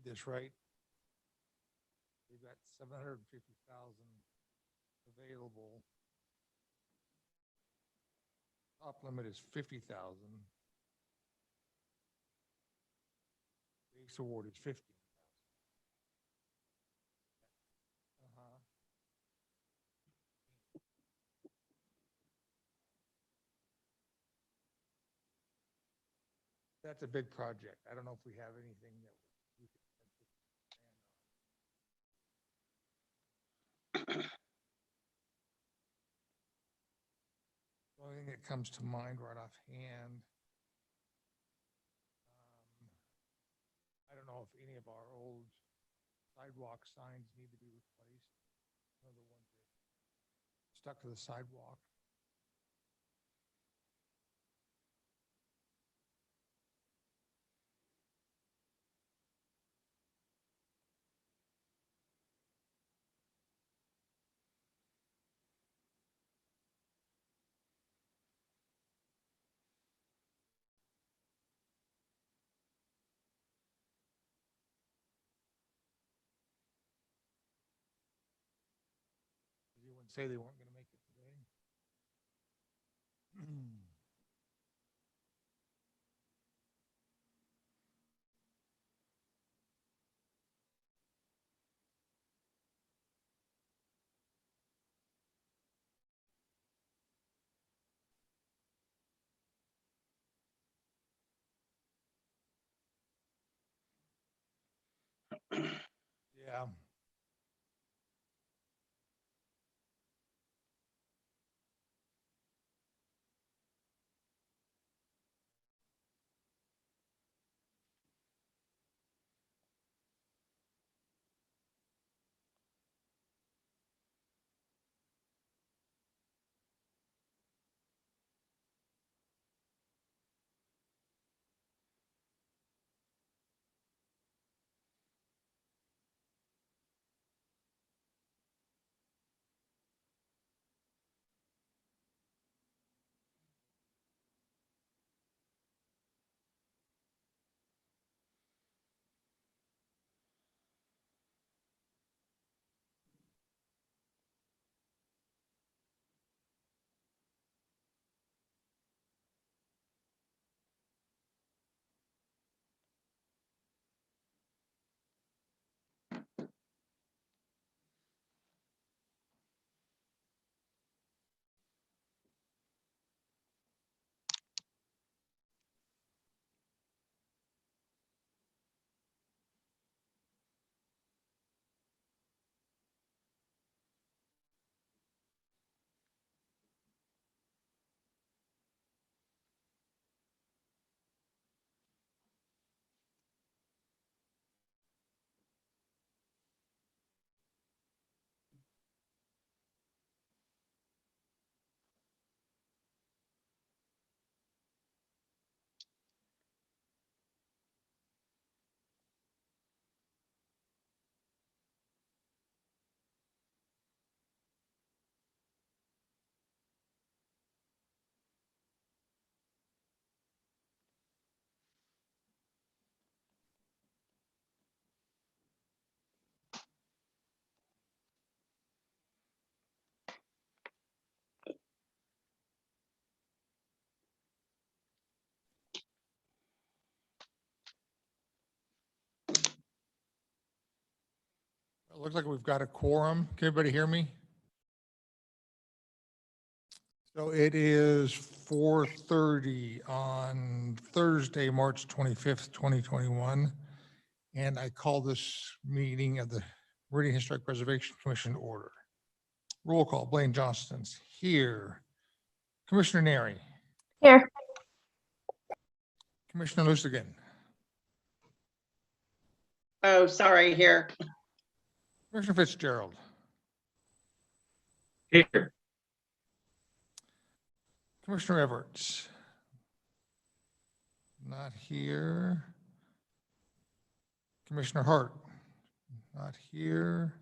this right. We've got 750,000 available. Top limit is 50,000. Base award is 50. That's a big project. I don't know if we have anything that we can expand on. The only thing that comes to mind right offhand, I don't know if any of our old sidewalk signs need to be replaced. You know, the ones that stuck to the sidewalk. You wouldn't say they weren't going to make it today. Yeah. It looks like we've got a quorum. Can everybody hear me? So it is 4:30 on Thursday, March 25th, 2021. And I call this meeting of the Meridian Historic Preservation Commission order. Roll call, Blaine Johnston's here. Commissioner Neri. Here. Commissioner Lustigan. Oh, sorry, here. Commissioner Fitzgerald. Here. Commissioner Everts. Not here. Commissioner Hart. Not here.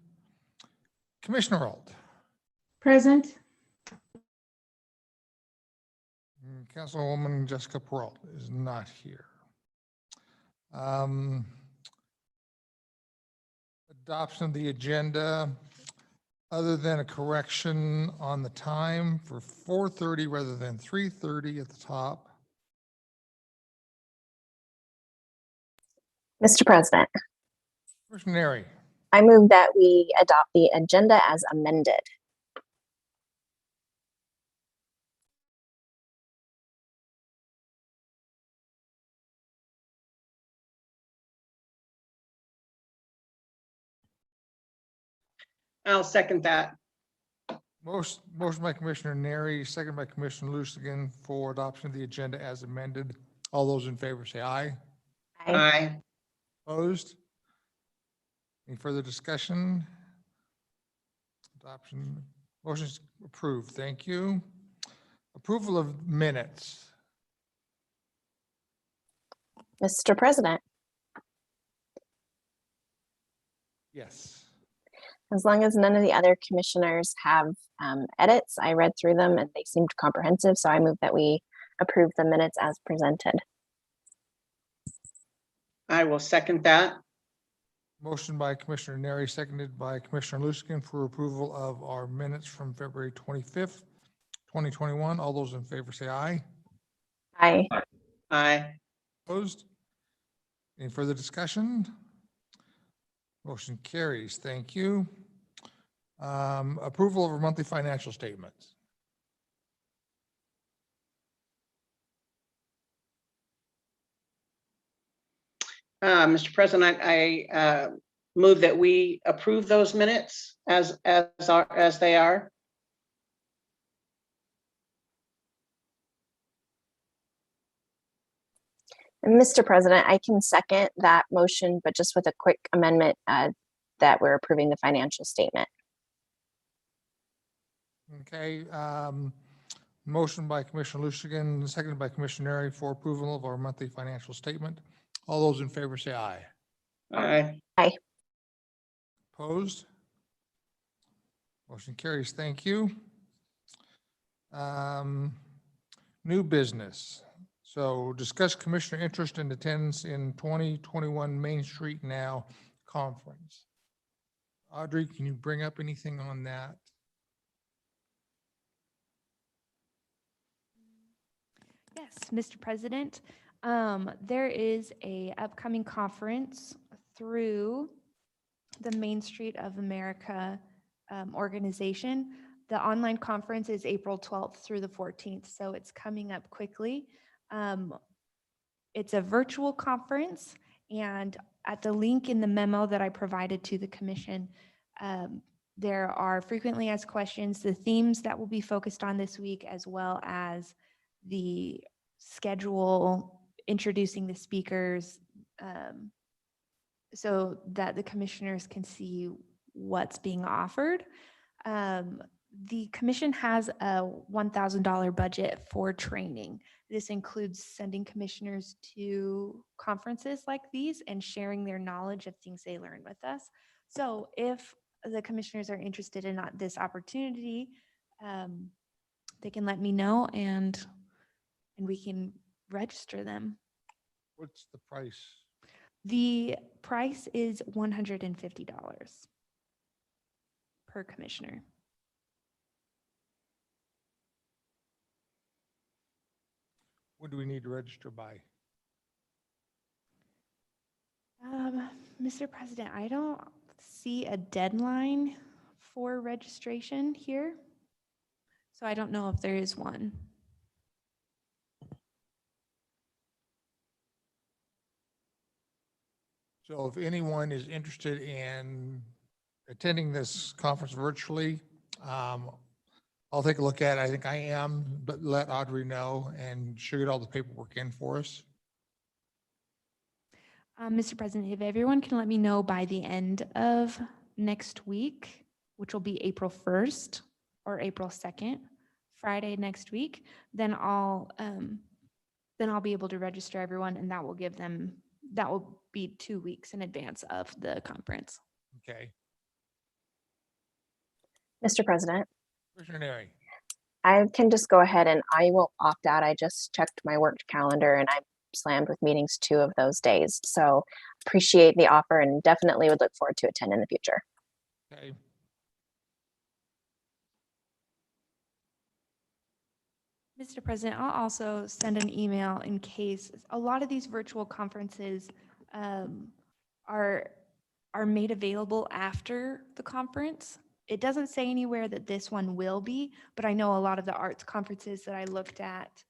Commissioner Alt. Present. Councilwoman Jessica Peralt is not here. Adoption of the agenda, other than a correction on the time for 4:30 rather than 3:30 at the top. Mr. President, Commissioner Neri, I move that we adopt the agenda as amended. I'll second that. motion by Commissioner Neri, second by Commissioner Lucigan for adoption of the agenda as amended. All those in favor say aye. Aye. Aye. Opposed? Any further discussion? Adoption, motion's approved. Thank you. Approval of minutes. Mr. President, Yes. as long as none of the other commissioners have edits, I read through them and they seemed comprehensive, so I move that we approve the minutes as presented. I will second that. Motion by Commissioner Neri, seconded by Commissioner Lucigan for approval of our minutes from February 25th, 2021. All those in favor say aye. Aye. Aye. Opposed? Any further discussion? Motion carries. Thank you. Approval of our monthly financial statements. Mr. President, I move that we approve those minutes as they are. And Mr. President, I can second that motion, but just with a quick amendment that we're approving the financial statement. Okay. Motion by Commissioner Lucigan, seconded by Commissioner Neri for approval of our monthly financial statement. All those in favor say aye. Aye. Aye. Opposed? Motion carries. Thank you. New business. So discuss commissioner interest and attendance in 2021 Main Street Now conference. Audrey, can you bring up anything on that? Yes, Mr. President, there is a upcoming conference through the Main Street of America organization. The online conference is April 12th through the 14th, so it's coming up quickly. It's a virtual conference, and at the link in the memo that I provided to the commission, there are frequently asked questions, the themes that will be focused on this week, as well as the schedule, introducing the speakers, so that the commissioners can see what's being offered. The commission has a $1,000 budget for training. This includes sending commissioners to conferences like these and sharing their knowledge of things they learn with us. So if the commissioners are interested in this opportunity, they can let me know and we can register them. What's the price? The price is $150 per commissioner. What do we need to register by? Mr. President, I don't see a deadline for registration here, so I don't know if there is one. So if anyone is interested in attending this conference virtually, I'll take a look at it. I think I am, but let Audrey know and she'll get all the paperwork in for us. Mr. President, if everyone can let me know by the end of next week, which will be April 1st or April 2nd, Friday next week, then I'll be able to register everyone, and that will be 2 weeks in advance of the conference. Okay. Mr. President, Commissioner Neri. I can just go ahead and I will opt out. I just checked my work calendar and slammed with meetings 2 of those days. So appreciate the offer and definitely would look forward to attend in the future. Okay. Mr. President, I'll also send an email in case a lot of these virtual conferences are made available after the conference. It doesn't say anywhere that this one will be, but I know a lot of the arts conferences that I looked at,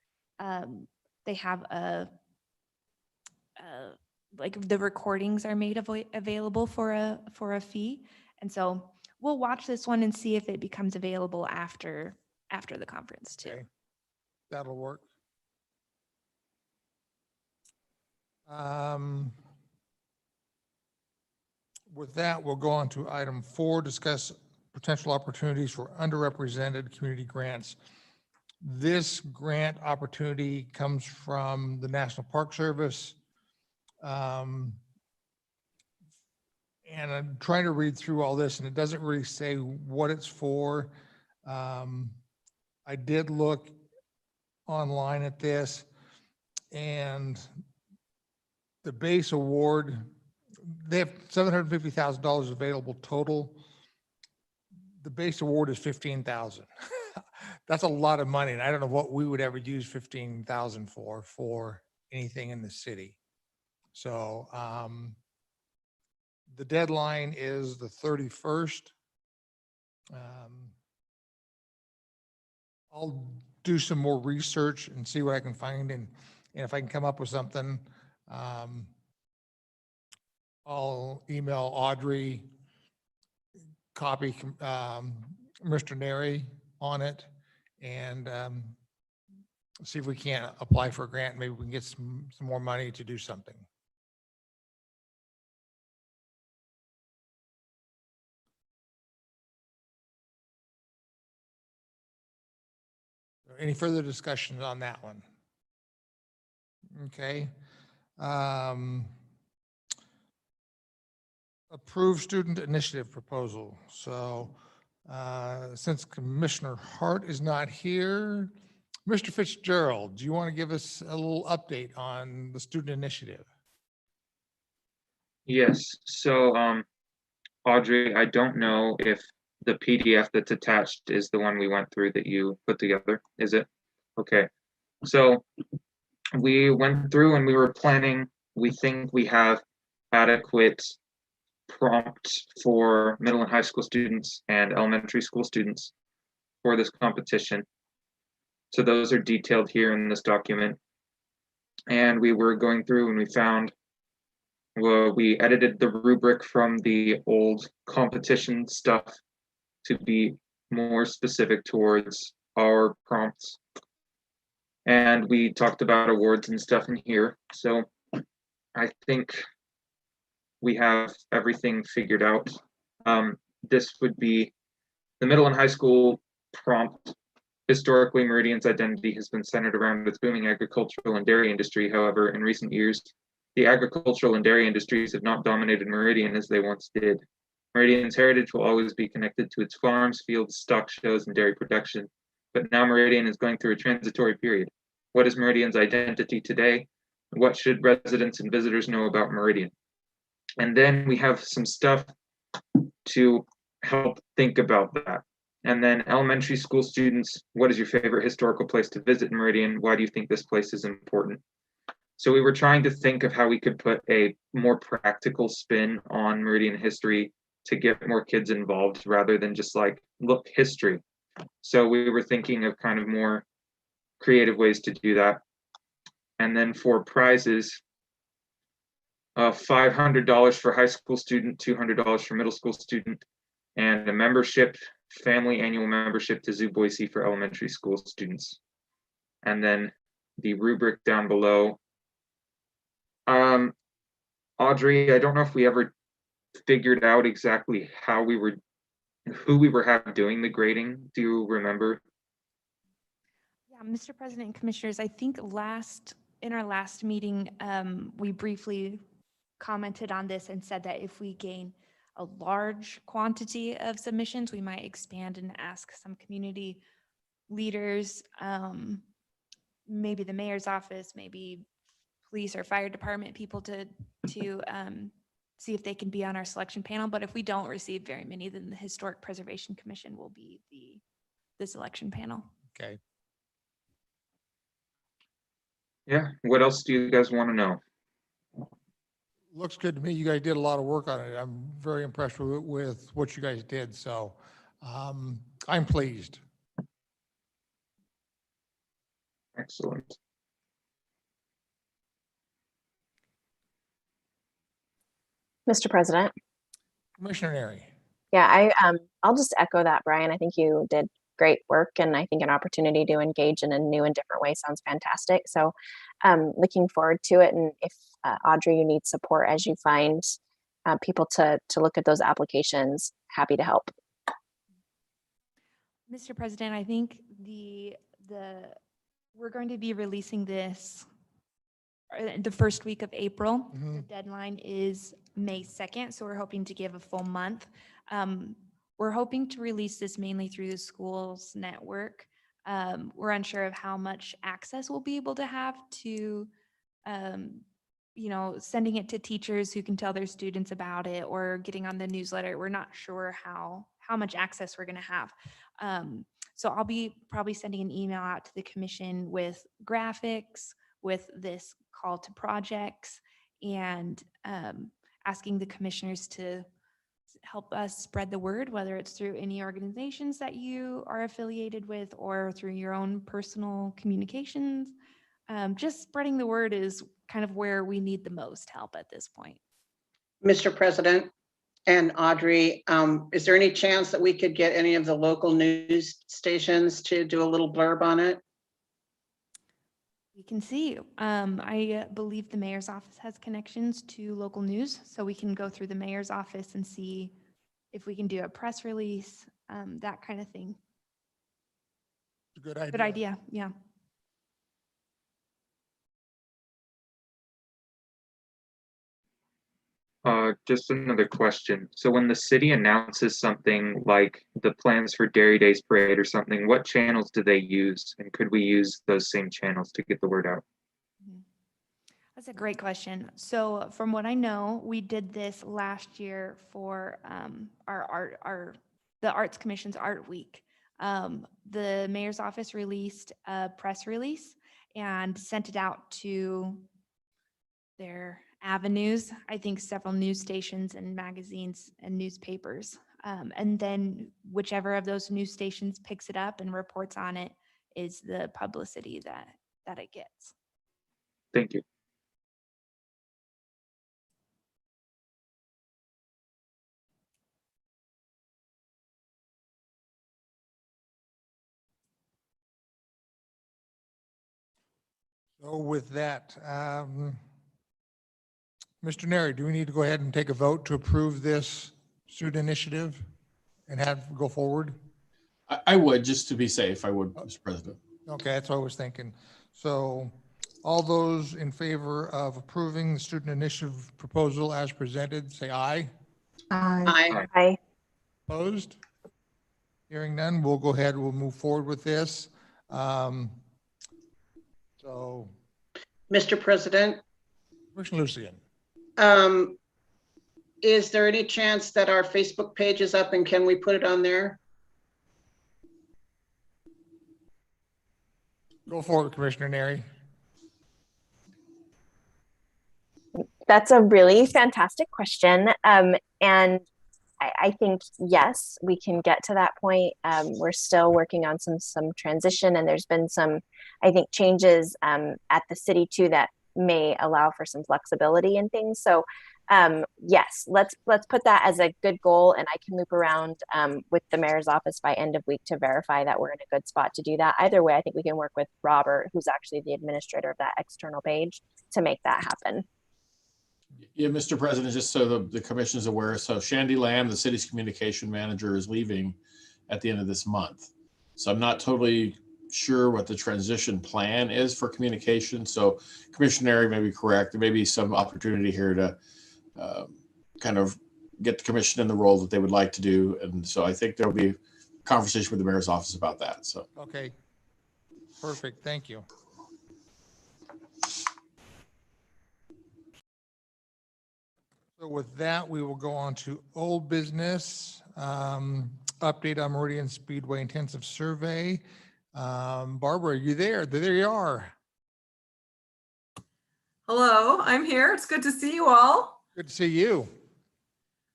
they have like the recordings are made available for a fee. And so we'll watch this one and see if it becomes available after the conference too. Okay. That'll work. With that, we'll go on to item 4, discuss potential opportunities for underrepresented community grants. This grant opportunity comes from the National Park Service. And I'm trying to read through all this and it doesn't really say what it's for. I did look online at this and the base award, they have $750,000 available total. The base award is $15,000. That's a lot of money. And I don't know what we would ever use $15,000 for anything in the city. So the deadline is the 31st. I'll do some more research and see what I can find. And if I can come up with something, I'll email Audrey, copy Mr. Neri on it, and see if we can't apply for a grant. Maybe we can get some more money to do something. Any further discussions on that one? Okay. Approved student initiative proposal. So since Commissioner Hart is not here, Mr. Fitzgerald, do you want to give us a little update on the student initiative? Yes, so Audrey, I don't know if the PDF that's attached is the one we went through that you put together, is it? Okay, so we went through and we were planning, we think we have adequate prompts for middle and high school students and elementary school students for this competition. So those are detailed here in this document. And we were going through and we found, well, we edited the rubric from the old competition stuff to be more specific towards our prompts. And we talked about awards and stuff in here. So I think we have everything figured out. This would be the middle and high school prompt. Historically, Meridian's identity has been centered around its booming agricultural and dairy industry. However, in recent years, the agricultural and dairy industries have not dominated Meridian as they once did. Meridian's heritage will always be connected to its farms, fields, stock shows, and dairy production. But now Meridian is going through a transitory period. What is Meridian's identity today? What should residents and visitors know about Meridian? And then we have some stuff to help think about that. And then elementary school students, what is your favorite historical place to visit in Meridian? Why do you think this place is important? So we were trying to think of how we could put a more practical spin on Meridian history to get more kids involved rather than just like, look, history. So we were thinking of kind of more creative ways to do that. And then for prizes, $500 for high school student, $200 for middle school student, and a membership, family annual membership to Zoo Boise for elementary school students. And then the rubric down below. Audrey, I don't know if we ever figured out exactly who we were doing the grading. Do you remember? Yeah, Mr. President and Commissioners, I think in our last meeting, we briefly commented on this and said that if we gain a large quantity of submissions, we might expand and ask some community leaders, maybe the mayor's office, maybe police or fire department people to see if they can be on our selection panel. But if we don't receive very many, then the Historic Preservation Commission will be the selection panel. Okay. Yeah, what else do you guys want to know? Looks good to me. You guys did a lot of work on it. I'm very impressed with what you guys did. So I'm pleased. Excellent. Mr. President. Commissioner Neri. Yeah, I'll just echo that, Brian. I think you did great work, and I think an opportunity to engage in a new and different way sounds fantastic. So looking forward to it. And if Audrey, you need support as you find people to look at those applications, happy to help. Mr. President, I think we're going to be releasing this the first week of April. Mhm. The deadline is May 2nd, so we're hoping to give a full month. We're hoping to release this mainly through the schools network. We're unsure of how much access we'll be able to have to, sending it to teachers who can tell their students about it or getting on the newsletter. We're not sure how much access we're going to have. So I'll be probably sending an email out to the commission with graphics, with this call to projects, and asking the commissioners to help us spread the word, whether it's through any organizations that you are affiliated with or through your own personal communications. Just spreading the word is kind of where we need the most help at this point. Mr. President and Audrey, is there any chance that we could get any of the local news stations to do a little blurb on it? We can see. I believe the mayor's office has connections to local news, so we can go through the mayor's office and see if we can do a press release, that kind of thing. Good idea. Good idea, yeah. Just another question. So when the city announces something like the plans for Dairy Days Parade or something, what channels do they use? And could we use those same channels to get the word out? That's a great question. So from what I know, we did this last year for the Arts Commission's Art Week. The mayor's office released a press release and sent it out to their avenues, I think several news stations and magazines and newspapers. And then whichever of those news stations picks it up and reports on it is the publicity that it gets. Thank you. So with that, Mr. Neri, do we need to go ahead and take a vote to approve this student initiative and go forward? I would, just to be safe, I would, Mr. President. Okay, that's what I was thinking. So all those in favor of approving the student initiative proposal as presented, say aye. Aye. Hi. Opposed? Hearing none, we'll go ahead, we'll move forward with this. So Mr. President, Commissioner Lucian. is there any chance that our Facebook page is up and can we put it on there? Go forward, Commissioner Neri. That's a really fantastic question. And I think, yes, we can get to that point. We're still working on some transition, and there's been some, I think, changes at the city too that may allow for some flexibility and things. So yes, let's put that as a good goal, and I can loop around with the mayor's office by end of week to verify that we're in a good spot to do that. Either way, I think we can work with Robert, who's actually the administrator of that external page, to make that happen. Yeah, Mr. President, just so the commission is aware, so Shandy Lamb, the city's communication manager, is leaving at the end of this month. So I'm not totally sure what the transition plan is for communication. So Commissioner Neri may be correct. There may be some opportunity here to kind of get the commission in the role that they would like to do. And so I think there'll be a conversation with the mayor's office about that. So. Okay. Perfect. Thank you. So with that, we will go on to old business. Update on Meridian Speedway Intensive Survey. Barbara, are you there? There you are. Hello, I'm here. It's good to see you all. Good to see you.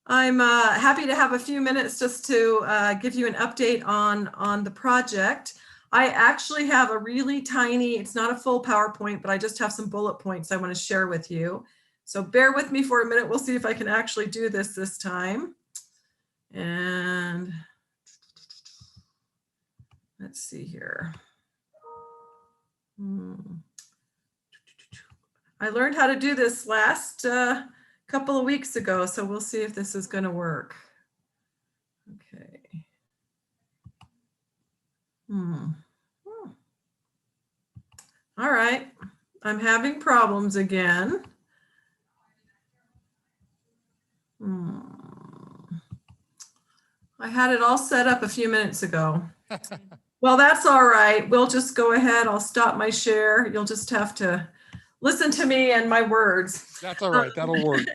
I'm happy to have a few minutes just to give you an update on the project. I actually have a really tiny, it's not a full PowerPoint, but I just have some bullet points I want to share with you. So bear with me for a minute. We'll see if I can actually do this time. And let's see here. I learned how to do this last couple of weeks ago, so we'll see if this is going to work. Okay. All right, I'm having problems again. I had it all set up a few minutes ago. Well, that's all right. We'll just go ahead. I'll stop my share. You'll just have to listen to me and my words. That's all right. That'll work.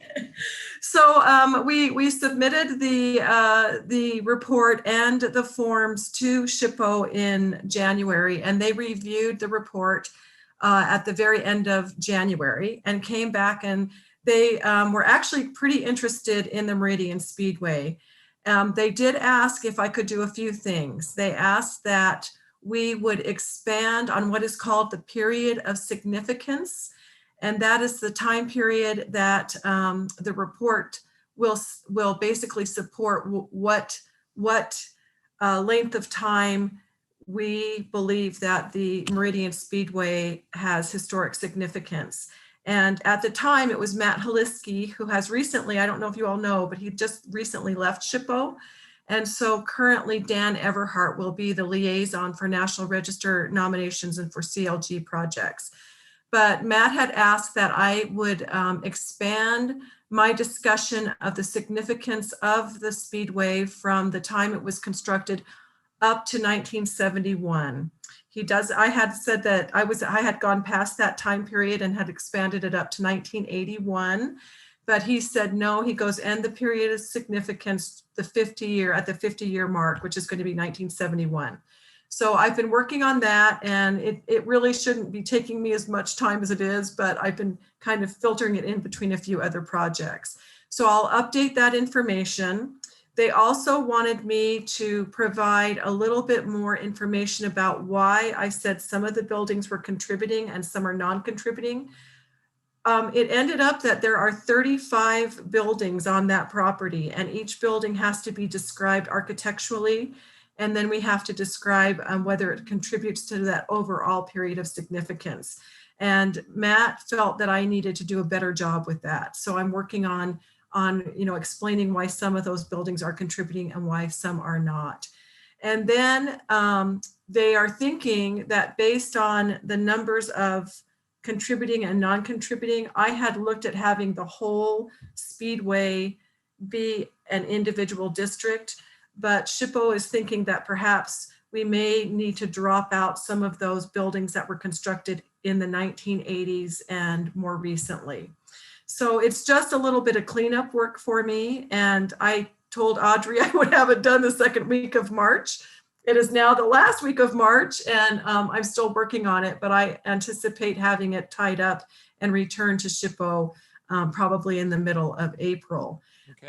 So we submitted the report and the forms to SHPO in January, and they reviewed the report at the very end of January and came back, and they were actually pretty interested in the Meridian Speedway. They did ask if I could do a few things. They asked that we would expand on what is called the period of significance. And that is the time period that the report will basically support what length of time we believe that the Meridian Speedway has historic significance. And at the time, it was Matt Haliski, who has recently, I don't know if you all know, but he just recently left SHPO. And so currently Dan Everhart will be the liaison for National Register nominations and for CLG projects. But Matt had asked that I would expand my discussion of the significance of the Speedway from the time it was constructed up to 1971. I had said that I had gone past that time period and had expanded it up to 1981. But he said, no, he goes, and the period of significance, at the 50-year mark, which is going to be 1971. So I've been working on that, and it really shouldn't be taking me as much time as it is, but I've been kind of filtering it in between a few other projects. So I'll update that information. They also wanted me to provide a little bit more information about why I said some of the buildings were contributing and some are non-contributing. It ended up that there are 35 buildings on that property, and each building has to be described architecturally. And then we have to describe whether it contributes to that overall period of significance. And Matt felt that I needed to do a better job with that. So I'm working on explaining why some of those buildings are contributing and why some are not. And then they are thinking that based on the numbers of contributing and non-contributing, I had looked at having the whole Speedway be an individual district, but SHPO is thinking that perhaps we may need to drop out some of those buildings that were constructed in the 1980s and more recently. So it's just a little bit of cleanup work for me. And I told Audrey I would have it done the second week of March. It is now the last week of March, and I'm still working on it, but I anticipate having it tied up and returned to SHPO probably in the middle of April. Okay.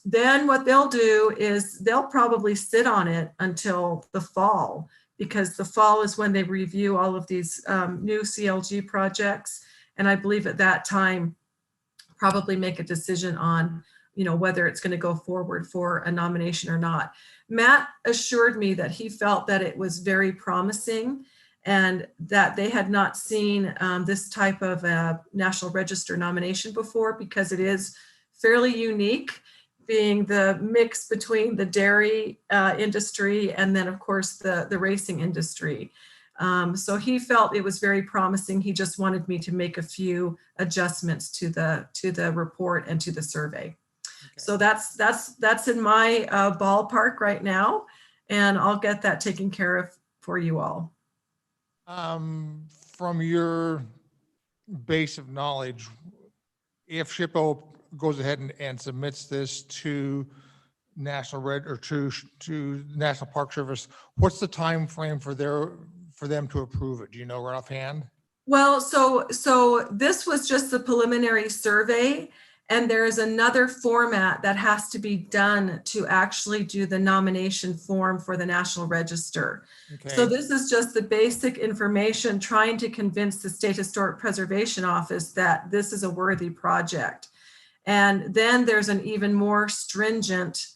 Then what they'll do is they'll probably sit on it until the fall, because the fall is when they review all of these new CLG projects. And I believe at that time, probably make a decision on, whether it's going to go forward for a nomination or not. Matt assured me that he felt that it was very promising and that they had not seen this type of a National Register nomination before, because it is fairly unique, being the mix between the dairy industry and then of course the racing industry. So he felt it was very promising. He just wanted me to make a few adjustments to the report and to the survey. Okay. So that's in my ballpark right now, and I'll get that taken care of for you all. From your base of knowledge, if SHPO goes ahead and submits this to National Red or to National Park Service, what's the time frame for them to approve it? Do you know right offhand? Well, so this was just the preliminary survey, and there is another format that has to be done to actually do the nomination form for the National Register. So Okay, this is just the basic information, trying to convince the State Historic Preservation Office that this is a worthy project. And then there's an even more stringent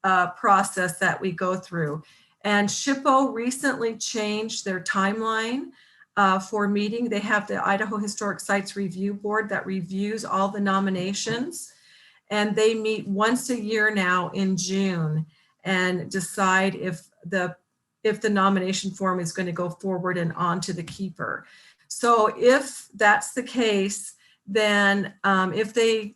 process that we go through. And SHPO recently changed their timeline for meeting. They have the Idaho Historic Sites Review Board that reviews all the nominations. And they meet once a year now in June and decide if the nomination form is going to go forward and on to the keeper. So if that's the case, then if they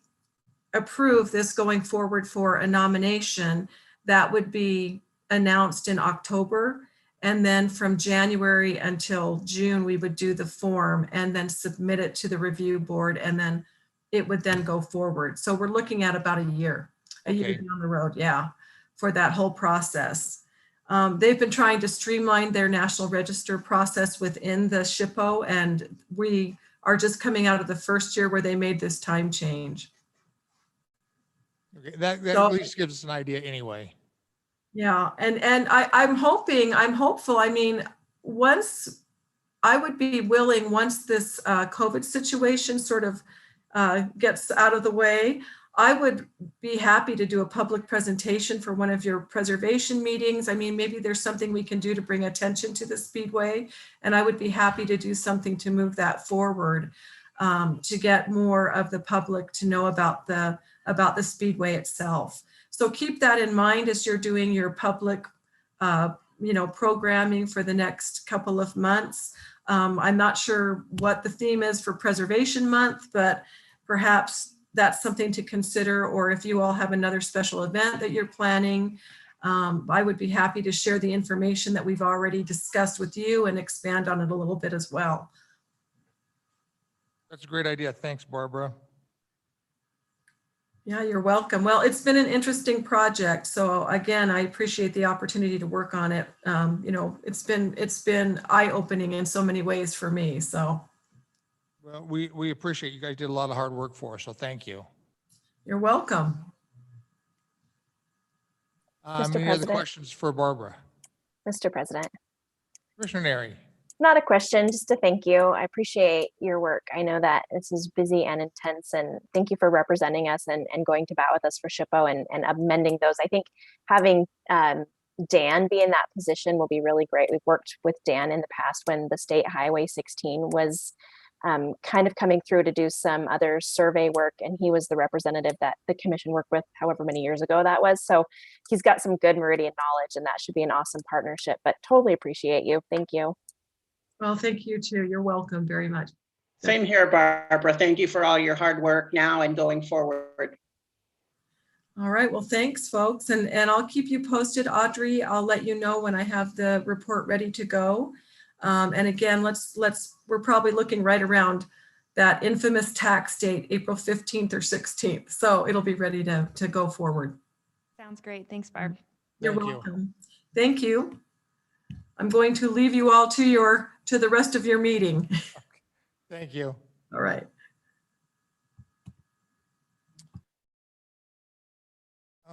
approve this going forward for a nomination, that would be announced in October. And then from January until June, we would do the form and then submit it to the review board, and then it would then go forward. So we're looking at about a year Okay. down the road, yeah, for that whole process. They've been trying to streamline their National Register process within the SHPO, and we are just coming out of the first year where they made this time change. Okay, that So- at least gives us an idea anyway. Yeah, and I'm hopeful. I mean, once I would be willing, once this COVID situation sort of gets out of the way, I would be happy to do a public presentation for one of your preservation meetings. I mean, maybe there's something we can do to bring attention to the Speedway, and I would be happy to do something to move that forward, to get more of the public to know about the Speedway itself. So keep that in mind as you're doing your public, programming for the next couple of months. I'm not sure what the theme is for Preservation Month, but perhaps that's something to consider. Or if you all have another special event that you're planning, I would be happy to share the information that we've already discussed with you and expand on it a little bit as well. That's a great idea. Thanks, Barbara. Yeah, you're welcome. Well, it's been an interesting project. So again, I appreciate the opportunity to work on it. It's been eye-opening in so many ways for me. So Well, we appreciate you guys did a lot of hard work for us, so thank you. you're welcome. Mr. Any other President. questions for Barbara? Mr. President. Commissioner Neri? Not a question, just a thank you. I appreciate your work. I know that this is busy and intense, and thank you for representing us and going to bat with us for SHPO and amending those. I think having Dan be in that position will be really great. We've worked with Dan in the past when the State Highway 16 was kind of coming through to do some other survey work, and he was the representative that the commission worked with however many years ago that was. So he's got some good Meridian knowledge, and that should be an awesome partnership, but totally appreciate you. Thank you. Well, thank you too. You're welcome very much. Same here, Barbara. Thank you for all your hard work now and going forward. All right. Well, thanks, folks. And I'll keep you posted, Audrey. I'll let you know when I have the report ready to go. And again, we're probably looking right around that infamous tax date, April 15th or 16th. So it'll be ready to go forward. Sounds great. Thanks, Barb. You're Thank you. welcome. Thank you. I'm going to leave you all to the rest of your meeting. Thank you. All right.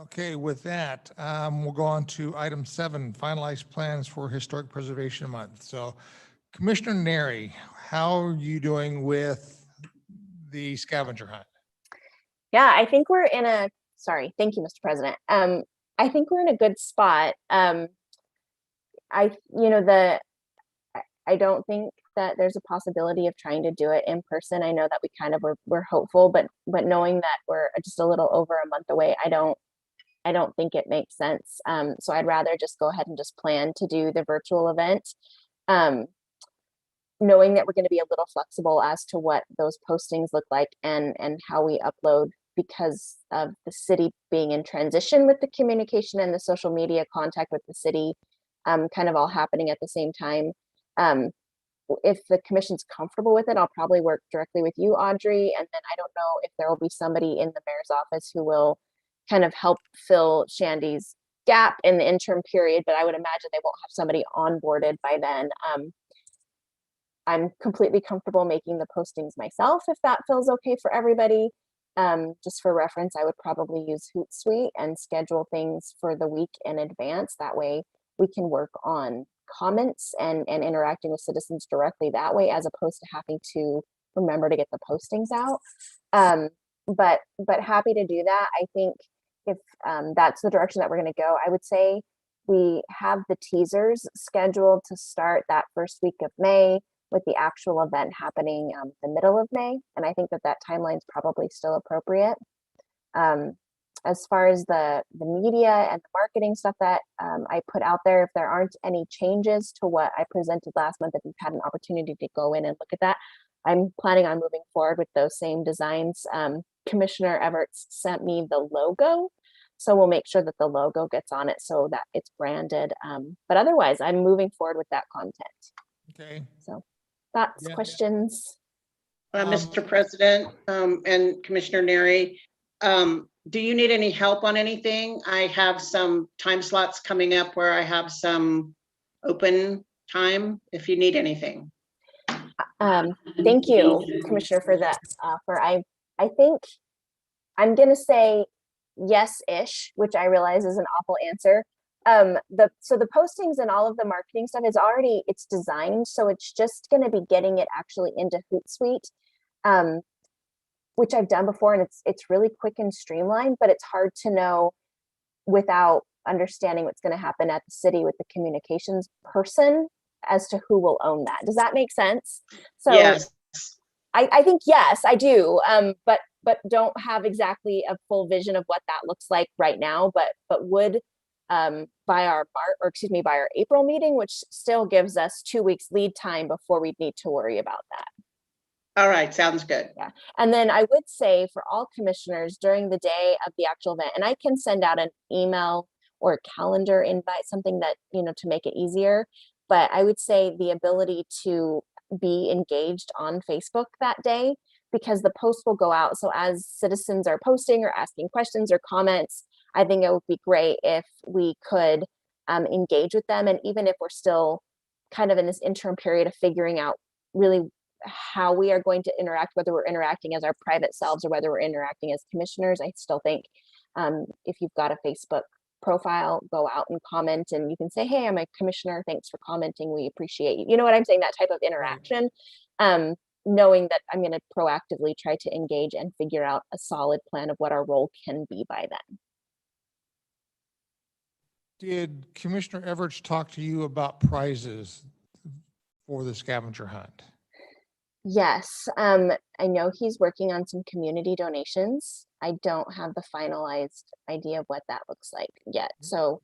Okay, with that, we'll go on to item 7, finalized plans for Historic Preservation Month. So Commissioner Neri, how are you doing with the scavenger hunt? Yeah, I think we're in a, sorry, thank you, Mr. President. I think we're in a good spot. I don't think that there's a possibility of trying to do it in person. I know that we kind of we're hopeful, but knowing that we're just a little over a month away, I don't think it makes sense. So I'd rather just go ahead and just plan to do the virtual event, knowing that we're going to be a little flexible as to what those postings look like and how we upload, because of the city being in transition with the communication and the social media contact with the city, kind of all happening at the same time. if the commission's comfortable with it, I'll probably work directly with you, Audrey. And then I don't know if there will be somebody in the mayor's office who will kind of help fill Shandy's gap in the interim period, but I would imagine they won't have somebody onboarded by then. I'm completely comfortable making the postings myself if that feels okay for everybody. Just for reference, I would probably use Hootsuite and schedule things for the week in advance. That way we can work on comments and interacting with citizens directly that way, as opposed to having to remember to get the postings out. But happy to do that. I think if that's the direction that we're going to go, I would say we have the teasers scheduled to start that first week of May, with the actual event happening the middle of May. And I think that that timeline is probably still appropriate. As far as the media and the marketing stuff that I put out there, if there aren't any changes to what I presented last month, if you've had an opportunity to go in and look at that, I'm planning on moving forward with those same designs. Commissioner Everts sent me the logo, so we'll make sure that the logo gets on it so that it's branded. But otherwise, I'm moving forward with that content. Okay. So thoughts, Yeah. questions? Mr. President, and Commissioner Neri, do you need any help on anything? I have some time slots coming up where I have some open time if you need anything. Thank you, Commissioner, for that offer. I think I'm gonna say yes-ish, which I realize is an awful answer. So the postings and all of the marketing stuff is already, it's designed, so it's just going to be getting it actually into Hootsuite, which I've done before, and it's really quick and streamlined, but it's hard to know without understanding what's going to happen at the city with the communications person as to who will own that. Does that make sense? So Yes. I think yes, I do, but don't have exactly a full vision of what that looks like right now, but would by our April meeting, which still gives us 2 weeks lead time before we'd need to worry about that. All right, sounds good. Yeah. And then I would say for all commissioners during the day of the actual event, and I can send out an email or a calendar invite, something that, to make it easier. But I would say the ability to be engaged on Facebook that day, because the post will go out. So as citizens are posting or asking questions or comments, I think it would be great if we could engage with them. And even if we're still kind of in this interim period of figuring out really how we are going to interact, whether we're interacting as our private selves or whether we're interacting as commissioners, I still think if you've got a Facebook profile, go out and comment, and you can say, hey, I'm a commissioner, thanks for commenting, we appreciate you. You know what I'm saying? That type of interaction. Knowing that I'm going to proactively try to engage and figure out a solid plan of what our role can be by then. Did Commissioner Everts talk to you about prizes for the scavenger hunt? Yes, I know he's working on some community donations. I don't have the finalized idea of what that looks like yet. So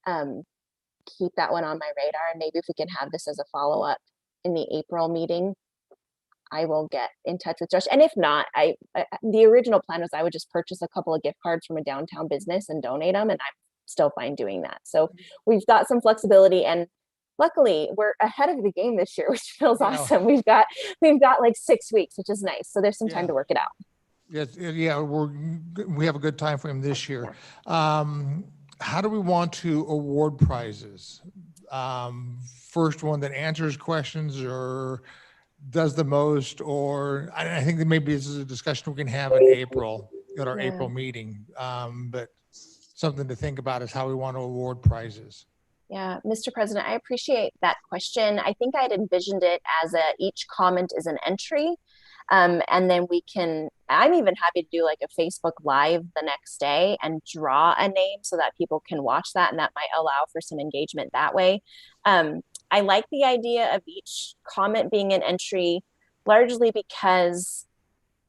keep that one on my radar. And maybe if we can have this as a follow-up in the April meeting, I will get in touch with Josh. And if not, the original plan was I would just purchase a couple of gift cards from a downtown business and donate them, and I'm still fine doing that. So we've got some flexibility, and luckily we're ahead of the game this year, which feels awesome. We've got like 6 weeks, which is nice. So there's some time to work it out. Yes, yeah, we have a good time frame this year. How do we want to award prizes? First one that answers questions or does the most, or I think that maybe this is a discussion we can have in April at our April meeting. But something to think about is how we want to award prizes. Yeah, Mr. President, I appreciate that question. I think I'd envisioned it as each comment is an entry. And then I'm even happy to do like a Facebook Live the next day and draw a name so that people can watch that, and that might allow for some engagement that way. I like the idea of each comment being an entry, largely because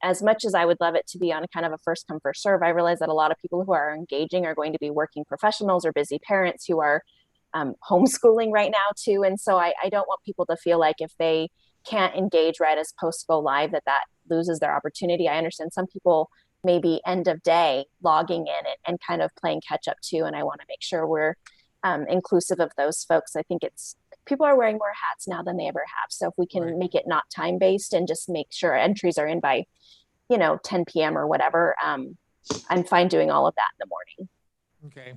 as much as I would love it to be on a kind of a first come first serve, I realize that a lot of people who are engaging are going to be working professionals or busy parents who are homeschooling right now too. And so I don't want people to feel like if they can't engage right as posts go live, that loses their opportunity. I understand some people maybe end of day logging in and kind of playing catch up too. And I want to make sure we're inclusive of those folks. I think it's people are wearing more hats now than they ever have. So if we can Right. make it not time-based and just make sure entries are in by, 10 p.m. or whatever, I'm fine doing all of that in the morning. Okay.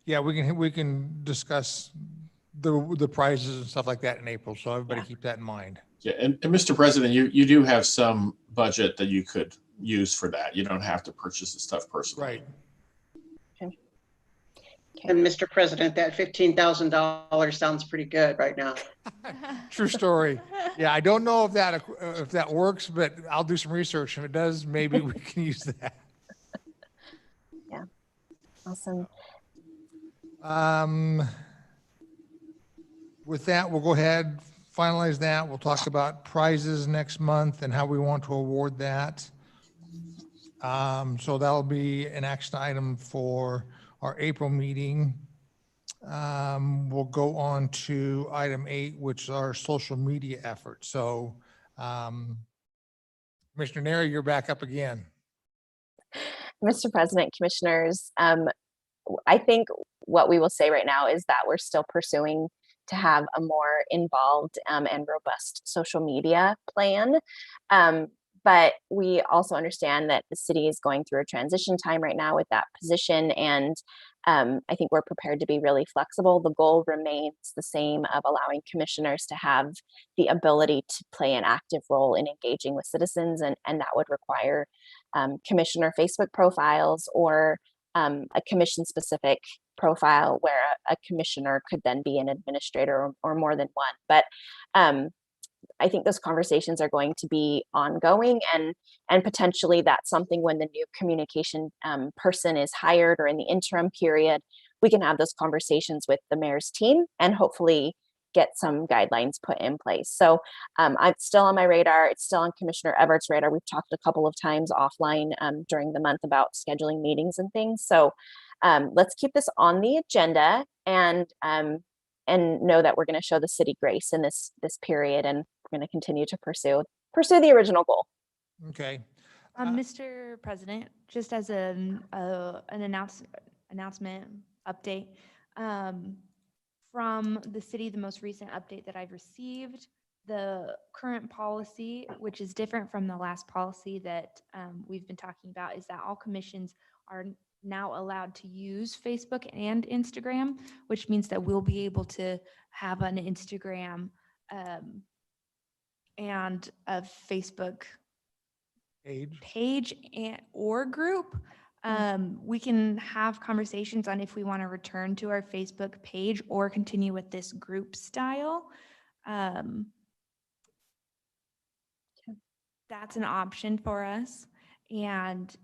Yeah, we can discuss the prizes and stuff like that in April, so everybody Yeah. keep that in mind. Yeah, and Mr. President, you do have some budget that you could use for that. You don't have to purchase the stuff personally. Right. And Mr. President, that $15,000 sounds pretty good right now. True story. Yeah, I don't know if that works, but I'll do some research. If it does, maybe we can use that. Awesome. With that, we'll go ahead, finalize that. We'll talk about prizes next month and how we want to award that. So that'll be an action item for our April meeting. We'll go on to item 8, which is our social media efforts. So, Commissioner Neri, you're back up again. Mr. President, commissioners, I think what we will say right now is that we're still pursuing to have a more involved and robust social media plan. But we also understand that the city is going through a transition time right now with that position. And I think we're prepared to be really flexible. The goal remains the same of allowing commissioners to have the ability to play an active role in engaging with citizens. And that would require commissioner Facebook profiles or a commission specific profile where a commissioner could then be an administrator or more than one. But I think those conversations are going to be ongoing, and potentially that's something when the new communication person is hired or in the interim period, we can have those conversations with the mayor's team and hopefully get some guidelines put in place. So it's still on my radar. It's still on Commissioner Everett's radar. We've talked a couple of times offline during the month about scheduling meetings and things. So let's keep this on the agenda and know that we're going to show the city grace in this period, and we're going to continue to pursue the original goal. Okay. Mr. President, just as an announcement update, from the city, the most recent update that I've received, the current policy, which is different from the last policy that we've been talking about, is that all commissions are now allowed to use Facebook and Instagram, which means that we'll be able to have an Instagram and a Facebook page or group. We can have conversations on if we want to return to our Facebook page or continue with this group style. That's an option for us. And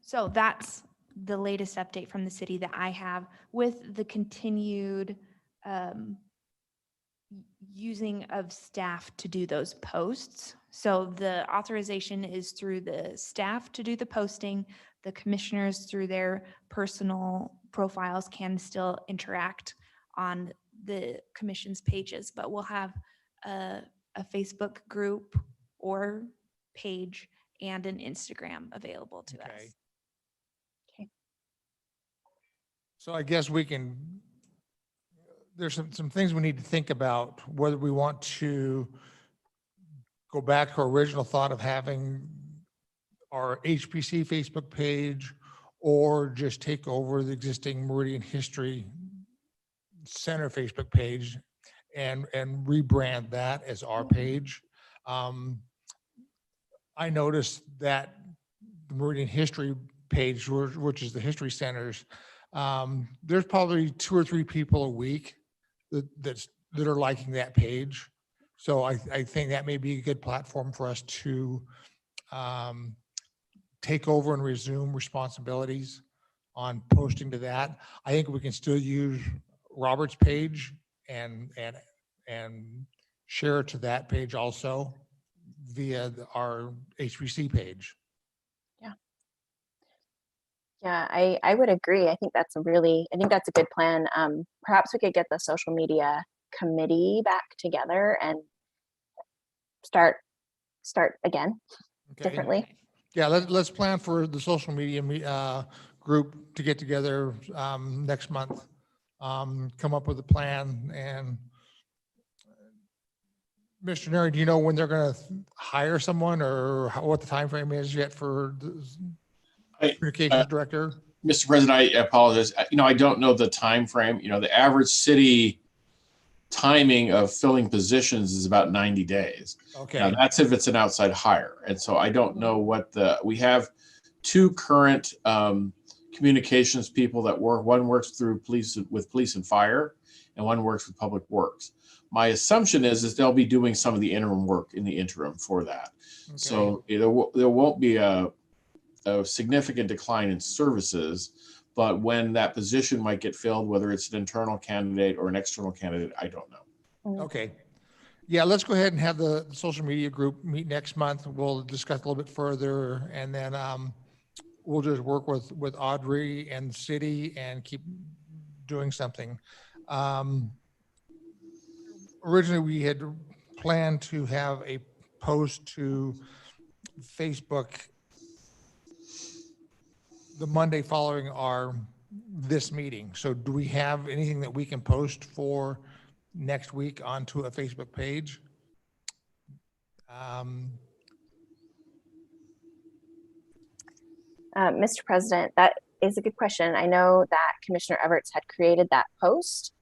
so that's the latest update from the city that I have, with the continued using of staff to do those posts. So the authorization is through the staff to do the posting. The commissioners, through their personal profiles, can still interact on the commission's pages, but we'll have a Facebook group or page and an Instagram available to us. Okay. So I guess there's some things we need to think about, whether we want to go back to our original thought of having our HPC Facebook page, or just take over the existing Meridian History Center Facebook page and rebrand that as our page. I noticed that the Meridian History page, which is the History Centers, there's probably 2 or 3 people a week that are liking that page. So I think that may be a good platform for us to take over and resume responsibilities on posting to that. I think we can still use Robert's page and share it to that page also via our HPC page. Yeah, I would agree. I think that's a good plan. Perhaps we could get the social media committee back together and start again Okay. differently. Yeah, let's plan for the social media group to get together next month come up with a plan. And Mr. Neri, do you know when they're going to hire someone, or what the time frame is yet for the communications director? Mr. President, I apologize. I don't know the time frame. The average city timing of filling positions is about 90 days. Okay. Now, that's if it's an outside hire. And so I don't know we have two current communications people that work. One works through police and fire, and one works with public works. My assumption is they'll be doing some of the interim work in the interim for that. Okay. So there won't be a significant decline in services, but when that position might get filled, whether it's an internal candidate or an external candidate, I don't know. Okay. Yeah, let's go ahead and have the social media group meet next month. We'll discuss a little bit further, and then we'll just work with Audrey and the city and keep doing something. Originally, we had planned to have a post to Facebook the Monday following this meeting. So do we have anything that we can post for next week onto a Facebook page? Mr. President, that is a good question. I know that Commissioner Everts had created that post.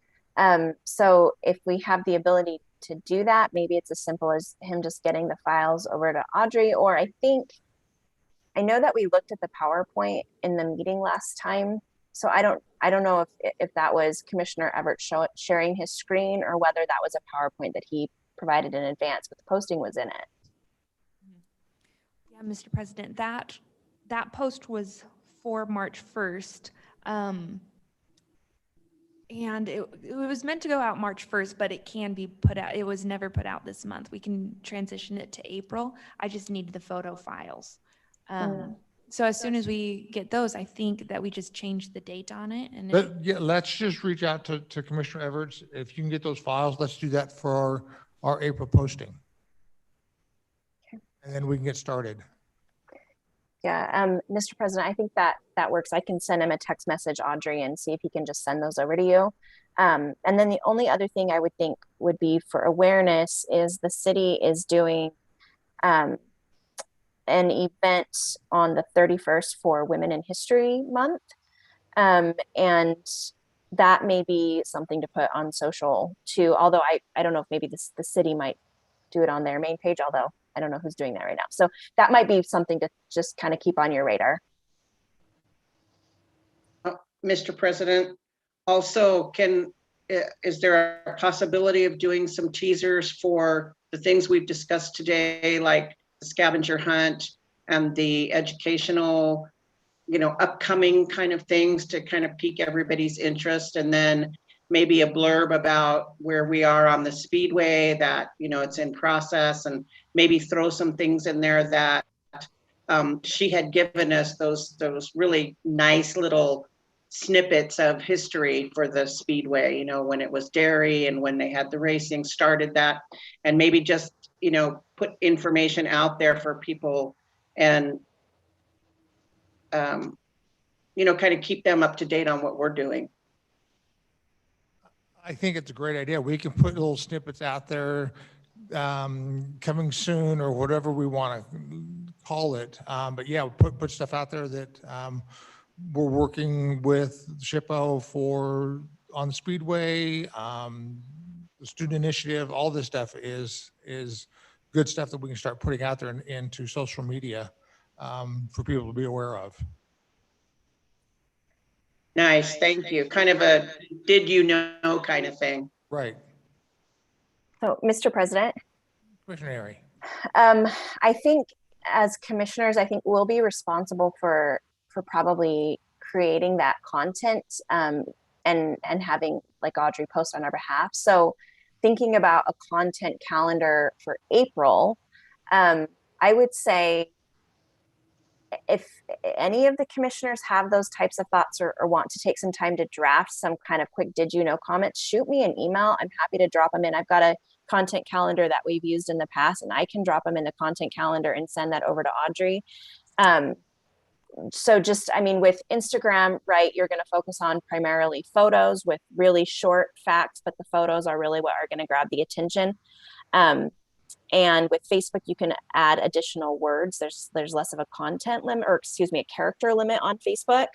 So if we have the ability to do that, maybe it's as simple as him just getting the files over to Audrey, or I know that we looked at the PowerPoint in the meeting last time. So I don't know if that was Commissioner Everts sharing his screen, or whether that was a PowerPoint that he provided in advance, but the posting was in it. Yeah, Mr. President, that post was for March 1st. And it was meant to go out March 1st, but it can be put out. It was never put out this month. We can transition it to April. I just need the photo files. So as soon as we get those, I think that we just change the date on it. And let's just reach out to Commissioner Everts. If you can get those files, let's do that for our April posting. Okay. And then we can get started. Yeah, Mr. President, I think that works. I can send him a text message, Audrey, and see if he can just send those over to you. And then the only other thing I would think would be for awareness is the city is doing an event on the 31st for Women in History Month. And that may be something to put on social too, although I don't know if maybe the city might do it on their main page, although I don't know who's doing that right now. So that might be something to just kind of keep on your radar. Mr. President, also is there a possibility of doing some teasers for the things we've discussed today, like the scavenger hunt and the educational, upcoming kind of things to kind of pique everybody's interest, and then maybe a blurb about where we are on the speedway, that, it's in process, and maybe throw some things in there that she had given us, those really nice little snippets of history for the speedway, when it was dairy and when they had the racing started that, and maybe just, put information out there for people and, kind of keep them up to date on what we're doing. I think it's a great idea. We can put little snippets out there, coming soon, or whatever we want to call it. But yeah, put stuff out there that we're working with SHPO on the Speedway, the student initiative. All this stuff is good stuff that we can start putting out there into social media for people to be aware of. Nice, thank you. Kind of a did you know kind of thing. Right. So, Mr. President, Commissioner Airy. I think as commissioners, I think we'll be responsible for probably creating that content and having like Audrey post on our behalf. So thinking about a content calendar for April, I would say if any of the commissioners have those types of thoughts or want to take some time to draft some kind of quick did you know comments, shoot me an email. I'm happy to drop them in. I've got a content calendar that we've used in the past, and I can drop them in the content calendar and send that over to Audrey. so just, I mean, with Instagram, right, you're going to focus on primarily photos with really short facts, but the photos are really what are going to grab the attention. And with Facebook, you can add additional words. There's less of a content limit, or excuse me, a character limit on Facebook.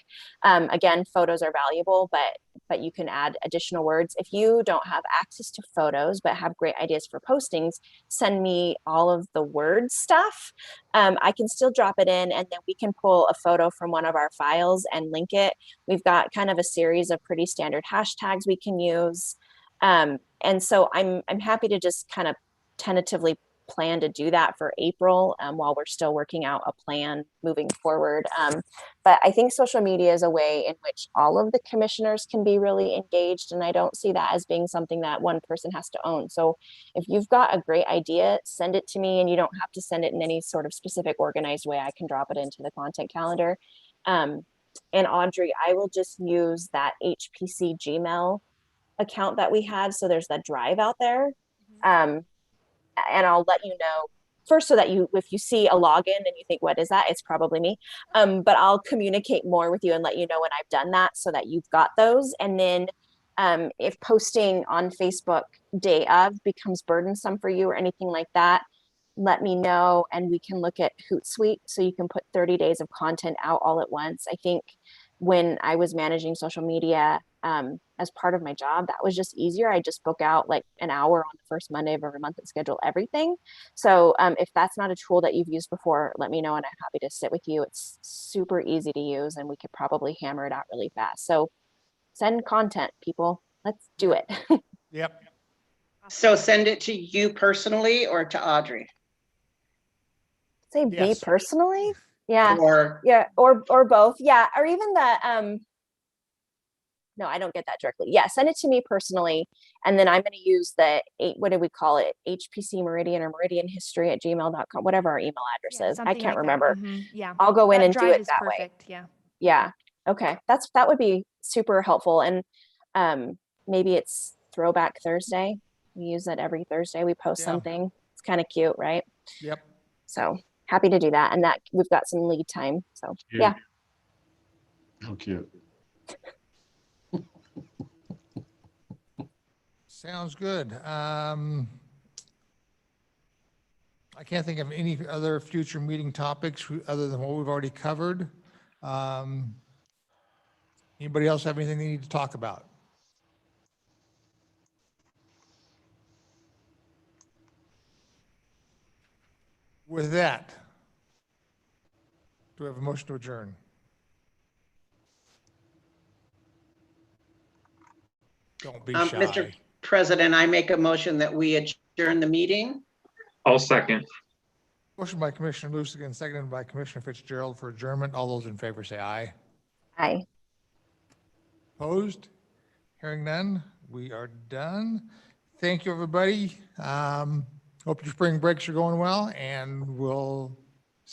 Again, photos are valuable, but you can add additional words. If you don't have access to photos, but have great ideas for postings, send me all of the word stuff. I can still drop it in, and then we can pull a photo from one of our files and link it. We've got kind of a series of pretty standard hashtags we can use. And so I'm happy to just kind of tentatively plan to do that for April while we're still working out a plan moving forward. But I think social media is a way in which all of the commissioners can be really engaged. And I don't see that as being something that one person has to own. So if you've got a great idea, send it to me, and you don't have to send it in any sort of specific organized way. I can drop it into the content calendar. And Audrey, I will just use that HPC Gmail account that we had. So there's that drive out there. And I'll let you know first, so that if you see a login and you think, what is that? It's probably me. But I'll communicate more with you and let you know when I've done that, so that you've got those. And then if posting on Facebook day of becomes burdensome for you or anything like that, let me know, and we can look at Hootsuite, so you can put 30 days of content out all at once. I think when I was managing social media as part of my job, that was just easier. I just book out like an hour on the first Monday of every month and schedule everything. So if that's not a tool that you've used before, let me know, and I'm happy to sit with you. It's super easy to use, and we could probably hammer it out really fast. So send content, people. Let's do it. Yep. So send it to you personally or to Audrey? Say me Yes. personally? Yeah. Or, Yeah, or both. Yeah, or even the no, I don't get that directly. Yeah, send it to me personally, and then I'm going to use the what do we call it? HPC Meridian or Meridian History at gmail.com, whatever our email address Yeah, is. I something can't like that. remember. Yeah. I'll go in That and do drive it is that way. perfect. Yeah. Yeah. Okay. That would be super helpful. And maybe it's Throwback Thursday. We use that every Thursday. We post Yeah. something. It's kind of cute, right? Yep. So happy to do that. And that we've got some lead time. So Cute. yeah. How cute. Sounds good. I can't think of any other future meeting topics other than what we've already covered. Anybody else have anything they need to talk about? With that, do we have a motion to adjourn? Don't be Mr. shy. President, I make a motion that we adjourn the meeting. I'll second. Motion by Commissioner Lucigan, seconded by Commissioner Fitzgerald for adjournment. All those in favor say aye. Aye. Opposed? Hearing none, we are done. Thank you, everybody. Hope your spring breaks are going well, and we'll